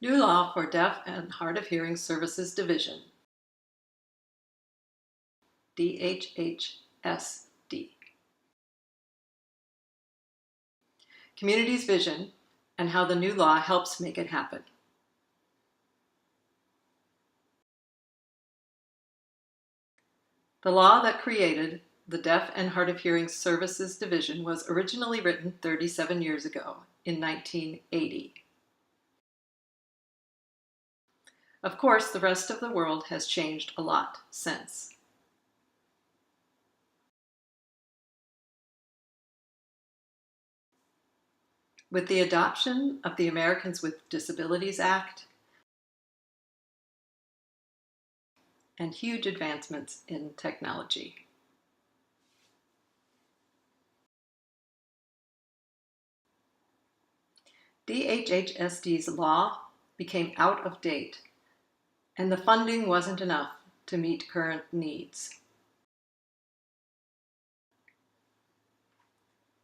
New law for Deaf and Hard of Hearing Services Division, DHHSD. Community's vision and how the new law helps make it happen. The law that created the Deaf and Hard of Hearing Services Division was originally written 37 years ago, in 1980. Of course, the rest of the world has changed a lot since. With the adoption of the Americans with Disabilities Act and huge advancements in technology. DHHSD's law became out of date, and the funding wasn't enough to meet current needs.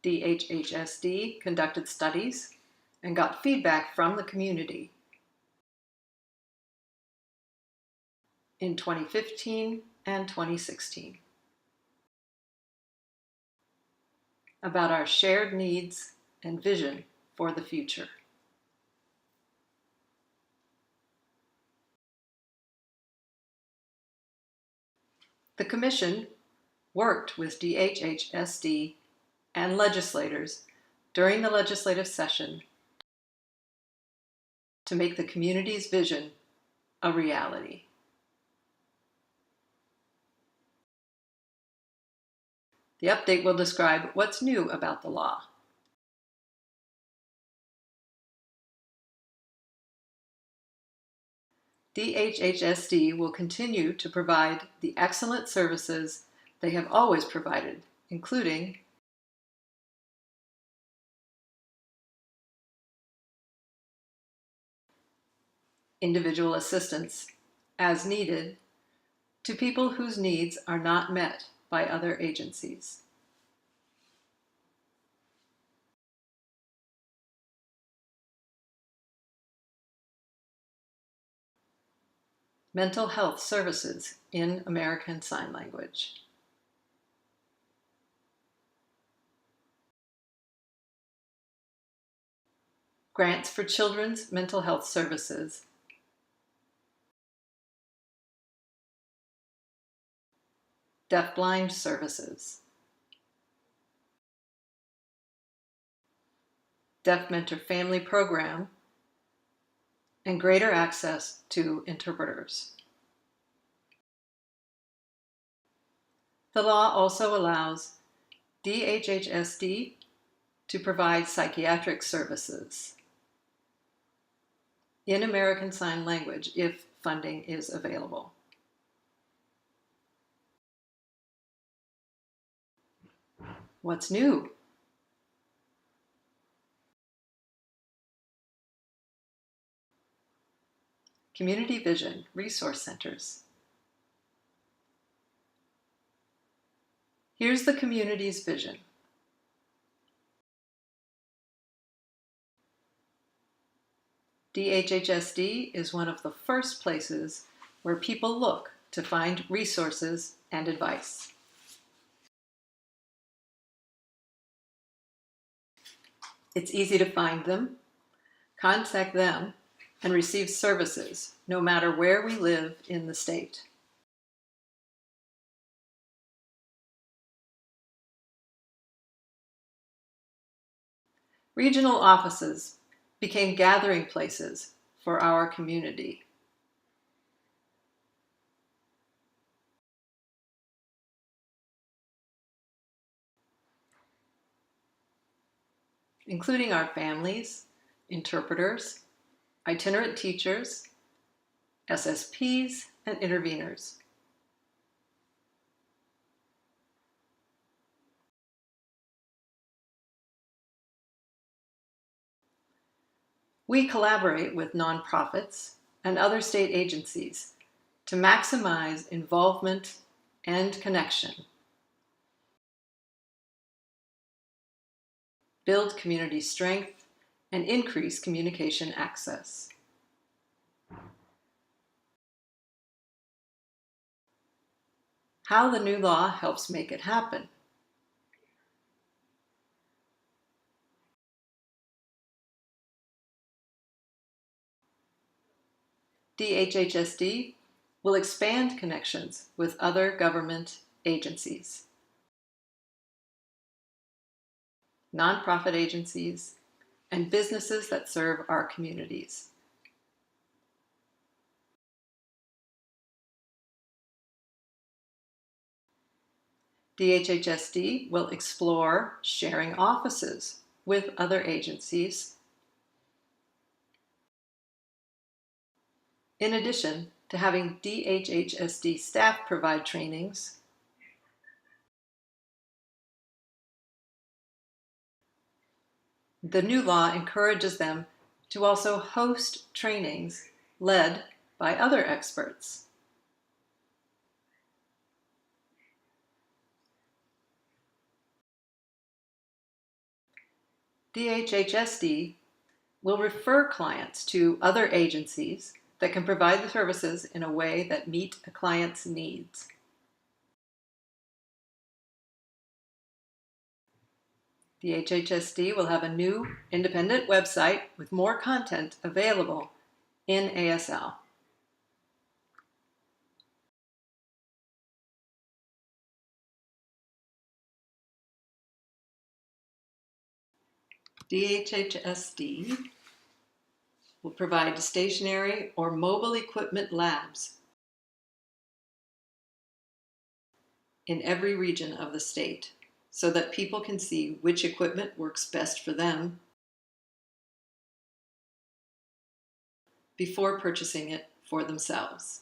DHHSD conducted studies and got feedback from the community in 2015 and 2016 about our shared needs and vision for the future. The Commission worked with DHHSD and legislators during the legislative session to make the community's vision a reality. The update will describe what's new about the law. DHHSD will continue to provide the excellent services they have always provided, including individual assistance as needed to people whose needs are not met by other agencies. Mental health services in American Sign Language. Grants for children's mental health services. DeafBlind services. Deaf Mentor Family Program, and greater access to interpreters. The law also allows DHHSD to provide psychiatric services in American Sign Language if funding is available. What's new? Community Vision Resource Centers. Here's the community's vision. DHHSD is one of the first places where people look to find resources and advice. It's easy to find them, contact them, and receive services, no matter where we live in the state. Regional offices became gathering places for our community. Including our families, interpreters, itinerant teachers, SSPs, and interveners. We collaborate with nonprofits and other state agencies to maximize involvement and connection, build community strength, and increase communication access. how the new law helps make it happen. DHHSD will expand connections with other government agencies, nonprofit agencies, and businesses that serve our communities. DHHSD will explore sharing offices with other agencies, in addition to having DHHSD staff provide trainings. The new law encourages them to also host trainings led by other experts. DHHSD will refer clients to other agencies that can provide the services in a way that meet a client's needs. DHHSD will have a new independent website with more content available in ASL. DHHSD will provide stationary or mobile equipment labs in every region of the state so that people can see which equipment works best for them before purchasing it for themselves.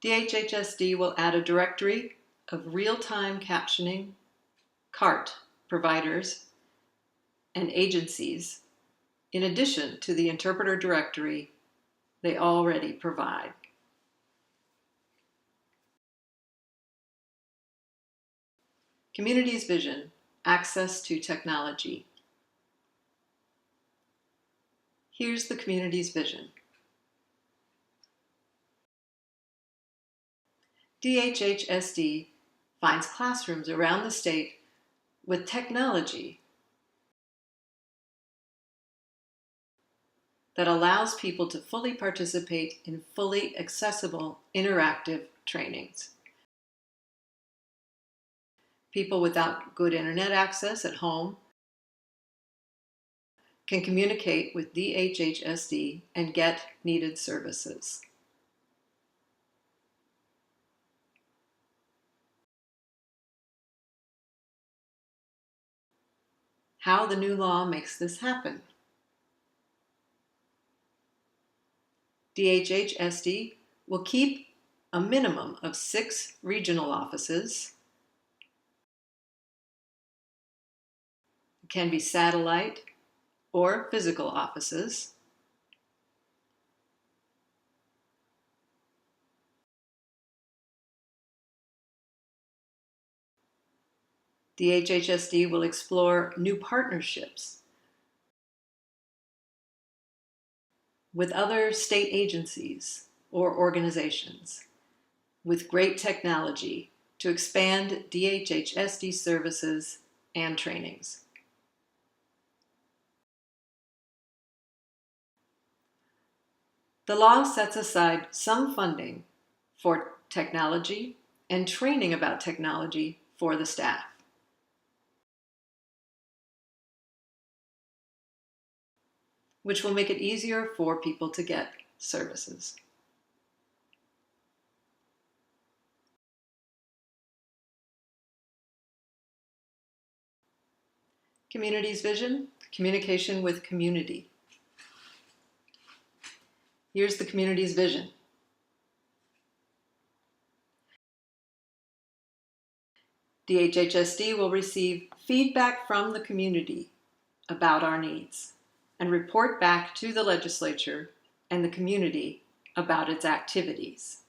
DHHSD will add a directory of real-time captioning, CART providers, and agencies, in addition to the interpreter directory they already provide. Community's vision, access to technology. Here's the community's vision. DHHSD finds classrooms around the state with technology that allows people to fully participate in fully accessible, interactive trainings. People without good internet access at home can communicate with DHHSD and get needed services. How the new law makes this happen. DHHSD will keep a minimum of 6 regional offices. It can be satellite or physical offices. DHHSD will explore new partnerships with other state agencies or organizations with great technology to expand DHHSD services and trainings. The law sets aside some funding for technology and training about technology for the staff. Which will make it easier for people to get services. Community's vision, communication with community. Here's the community's vision. DHHSD will receive feedback from the community about our needs and report back to the legislature and the community about its activities.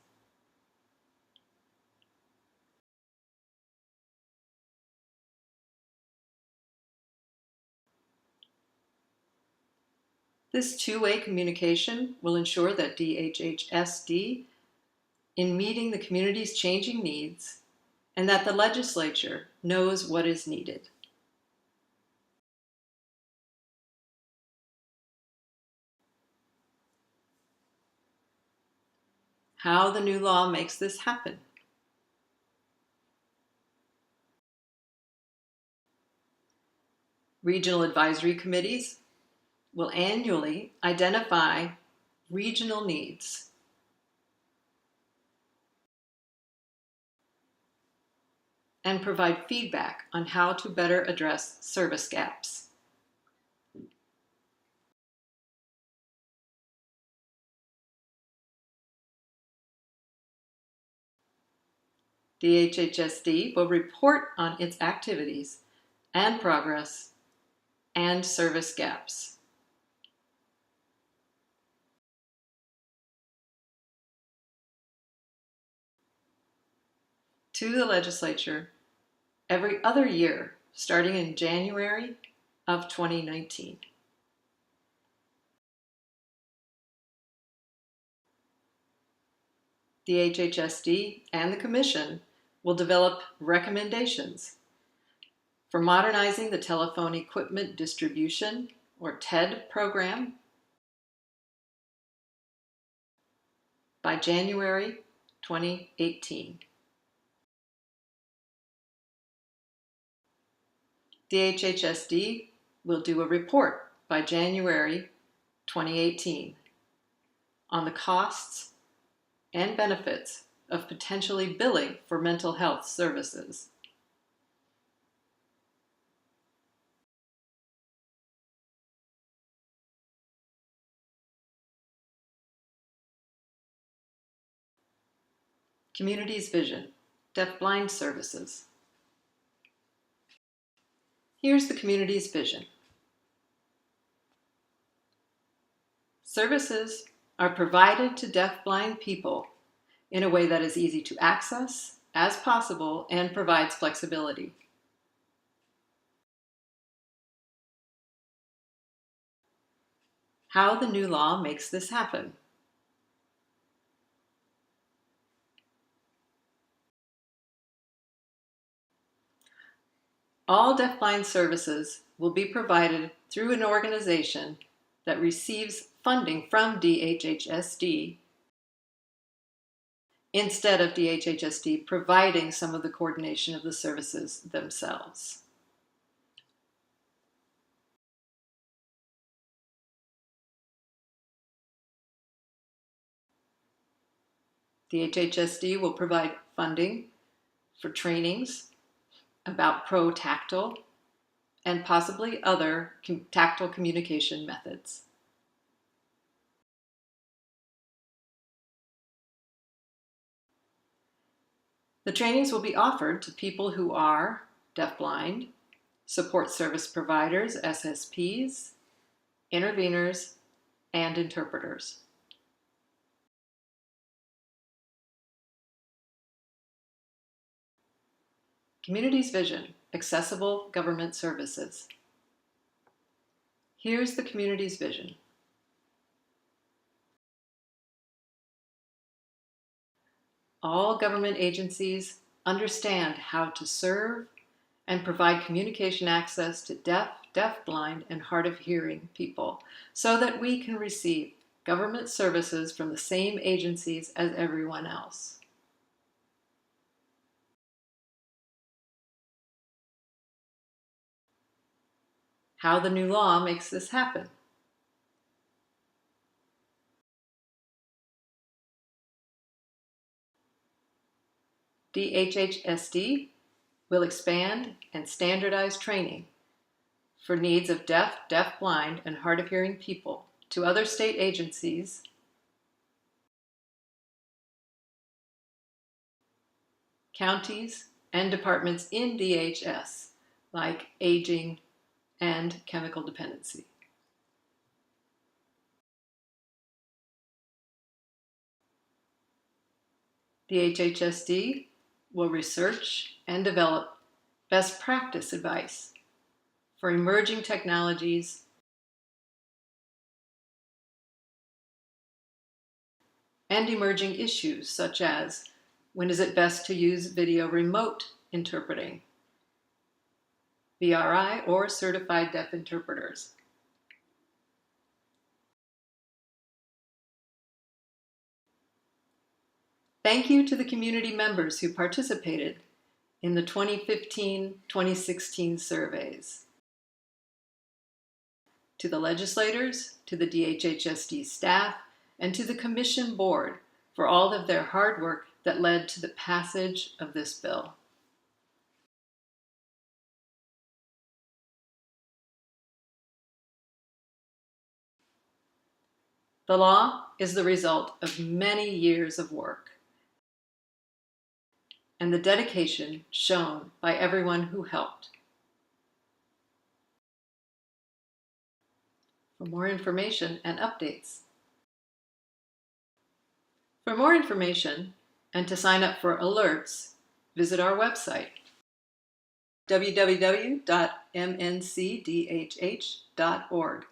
This two-way communication will ensure that DHHSD, in meeting the community's changing needs, and that the legislature knows what is needed. How the new law makes this happen. Regional advisory committees will annually identify regional needs and provide feedback on how to better address service gaps. DHHSD will report on its activities and progress and service gaps. To the legislature every other year, starting in January of 2019. The DHHSD and the Commission will develop recommendations for modernizing the telephone equipment distribution, or TED program, by January 2018. DHHSD will do a report by January 2018 on the costs and benefits of potentially billing for mental health services. Community's vision, DeafBlind services. Here's the community's vision. Services are provided to deafblind people in a way that is easy to access as possible and provides flexibility. How the new law makes this happen. All deafblind services will be provided through an organization that receives funding from DHHSD instead of DHHSD providing some of the coordination of the services themselves. DHHSD will provide funding for trainings about pro-tactile and possibly other tactile communication methods. The trainings will be offered to people who are deafblind, support service providers, SSPs, interveners, and interpreters. Community's vision, accessible government services. Here's the community's vision. All government agencies understand how to serve and provide communication access to deaf, deafblind, and hard of hearing people so that we can receive government services from the same agencies as everyone else. How the new law makes this happen. DHHSD will expand and standardize training for needs of deaf, deafblind, and hard of hearing people to other state agencies, counties, and departments in DHS, like aging and chemical dependency. DHHSD will research and develop best practice advice for emerging technologies and emerging issues such as when is it best to use video remote interpreting, VRI, or certified deaf interpreters. Thank you to the community members who participated in the 2015-2016 surveys. To the legislators, to the DHHSD staff, and to the Commission Board for all of their hard work that led to the passage of this bill. The law is the result of many years of work and the dedication shown by everyone who helped. For more information and updates. For more information and to sign up for alerts, visit our website, www.mncdhh.org.